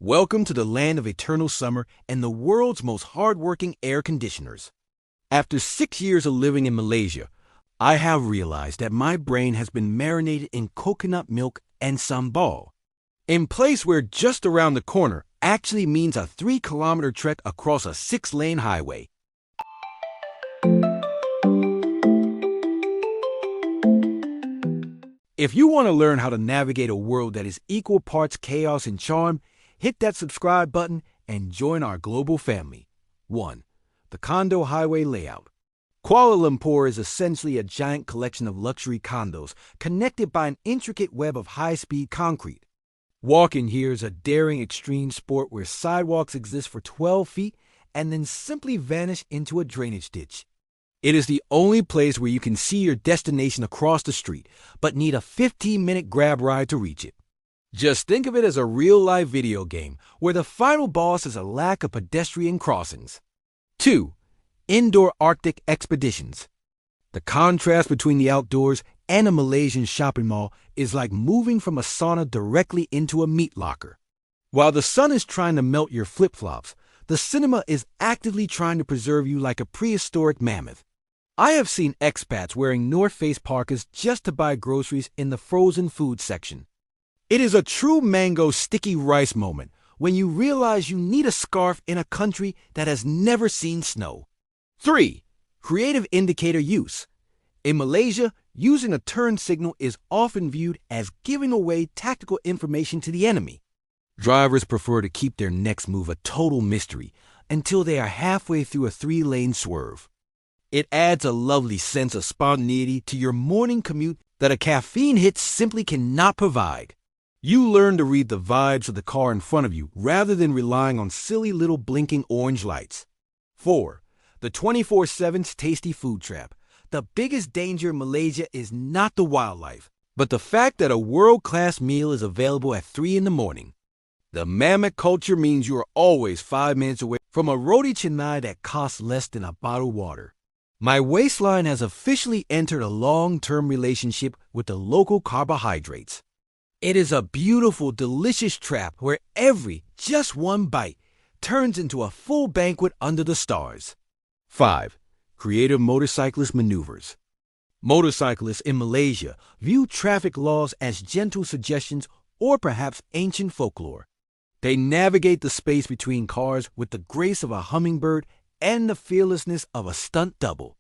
Welcome to the land of eternal summer and the world's most hardworking air conditioners. After 6 years of living in Malaysia, I have realized that my brain has been marinated in coconut milk and sambal. In place where just around the corner actually means a 3-kilometer trek across a 6-lane highway. If you want to learn how to navigate a world that is equal parts chaos and charm, hit that subscribe button and join our global family. 1. The condo highway layout. Kuala Lumpur is essentially a giant collection of luxury condos connected by an intricate web of high-speed concrete. Walking here is a daring extreme sport where sidewalks exist for 12 feet and then simply vanish into a drainage ditch. It is the only place where you can see your destination across the street, but need a 15-minute grab ride to reach it. Just think of it as a real-life video game where the final boss is a lack of pedestrian crossings. 2. Indoor Arctic expeditions. The contrast between the outdoors and a Malaysian shopping mall is like moving from a sauna directly into a meat locker. While the sun is trying to melt your flip-flops, the cinema is actively trying to preserve you like a prehistoric mammoth. I have seen expats wearing North Face parkas just to buy groceries in the frozen food section. It is a true mango sticky rice moment when you realize you need a scarf in a country that has never seen snow. 3. Creative indicator use. In Malaysia, using a turn signal is often viewed as giving away tactical information to the enemy. Drivers prefer to keep their next move a total mystery until they are halfway through a 3-lane swerve. It adds a lovely sense of spontaneity to your morning commute that a caffeine hit simply cannot provide. You learn to read the vibes of the car in front of you rather than relying on silly little blinking orange lights. 4. The 24/7 tasty food trap. The biggest danger in Malaysia is not the wildlife, but the fact that a world-class meal is available at 3 in the morning. The mammoth culture means you are always 5 minutes away from a roti canai that costs less than a bottled water. My waistline has officially entered a long-term relationship with the local carbohydrates. It is a beautiful, delicious trap where just one bite turns into a full banquet under the stars. 5. Creative motorcyclist maneuvers. Motorcyclists in Malaysia view traffic laws as gentle suggestions or perhaps ancient folklore. They navigate the space between cars with the grace of a hummingbird and the fearlessness of a stunt double.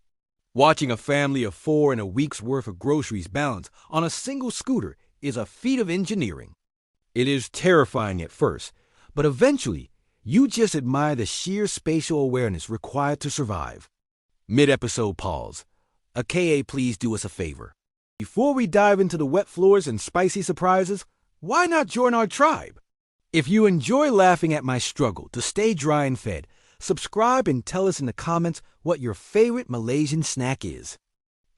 Watching a family of 4 and a week's worth of groceries balance on a single scooter is a feat of engineering. It is terrifying at first, but eventually, you just admire the sheer spatial awareness required to survive. Mid-episode pause. AKA, please do us a favor. Before we dive into the wet floors and spicy surprises, why not join our tribe? If you enjoy laughing at my struggle to stay dry and fed, subscribe and tell us in the comments what your favorite Malaysian snack is.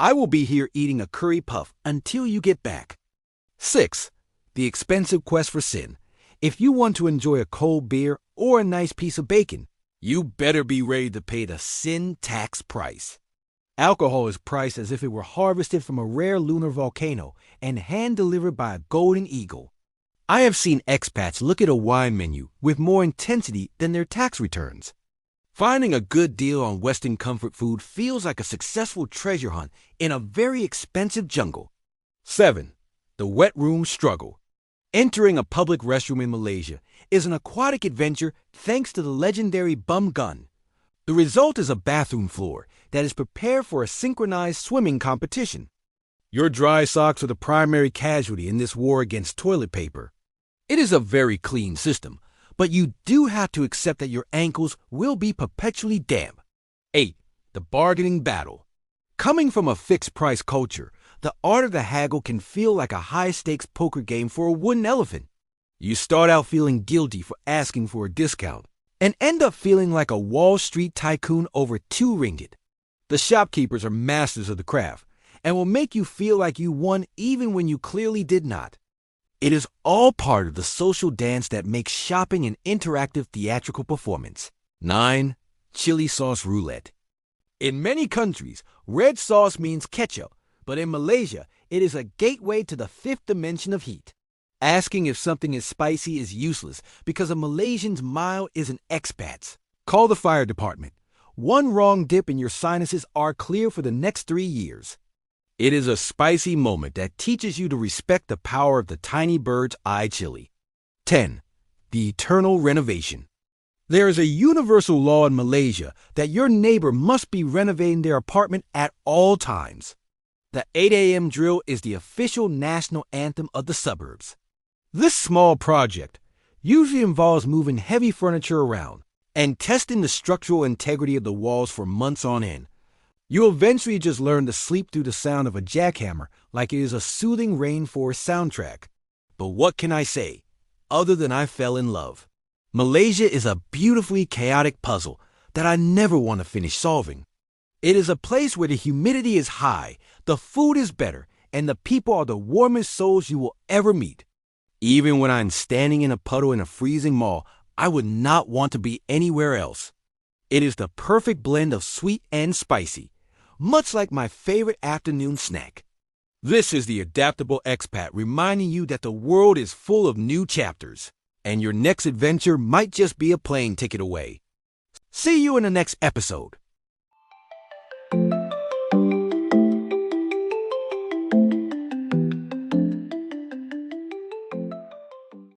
I will be here eating a curry puff until you get back. 6. The expensive quest for sin. If you want to enjoy a cold beer or a nice piece of bacon, you better be ready to pay the sin tax price. Alcohol is priced as if it were harvested from a rare lunar volcano and hand-delivered by a golden eagle. I have seen expats look at a wine menu with more intensity than their tax returns. Finding a good deal on Western comfort food feels like a successful treasure hunt in a very expensive jungle. 7. The wet room struggle. Entering a public restroom in Malaysia is an aquatic adventure thanks to the legendary bum gun. The result is a bathroom floor that is prepared for a synchronized swimming competition. Your dry socks are the primary casualty in this war against toilet paper. It is a very clean system, but you do have to accept that your ankles will be perpetually damp. 8. The bargaining battle. Coming from a fixed-price culture, the art of the haggle can feel like a high-stakes poker game for a wooden elephant. You start out feeling guilty for asking for a discount and end up feeling like a Wall Street tycoon over 2 ringgit. The shopkeepers are masters of the craft and will make you feel like you won even when you clearly did not. It is all part of the social dance that makes shopping an interactive theatrical performance. 9. Chili sauce roulette. In many countries, red sauce means ketchup, but in Malaysia, it is a gateway to the 5th dimension of heat. Asking if something is spicy is useless because a Malaysian's mile is an expat's. Call the fire department. One wrong dip and your sinuses are clear for the next 3 years. It is a spicy moment that teaches you to respect the power of the tiny bird's eye chili. 10. The eternal renovation. There is a universal law in Malaysia that your neighbor must be renovating their apartment at all times. The 8 a.m. drill is the official national anthem of the suburbs. This small project usually involves moving heavy furniture around and testing the structural integrity of the walls for months on end. You'll eventually just learn to sleep through the sound of a jackhammer like it is a soothing rainforest soundtrack. But what can I say, other than I fell in love? Malaysia is a beautifully chaotic puzzle that I never want to finish solving. It is a place where the humidity is high, the food is better, and the people are the warmest souls you will ever meet. Even when I'm standing in a puddle in a freezing mall, I would not want to be anywhere else. It is the perfect blend of sweet and spicy, much like my favorite afternoon snack. This is the Adaptable Expat reminding you that the world is full of new chapters, and your next adventure might just be a plane ticket away. See you in the next episode.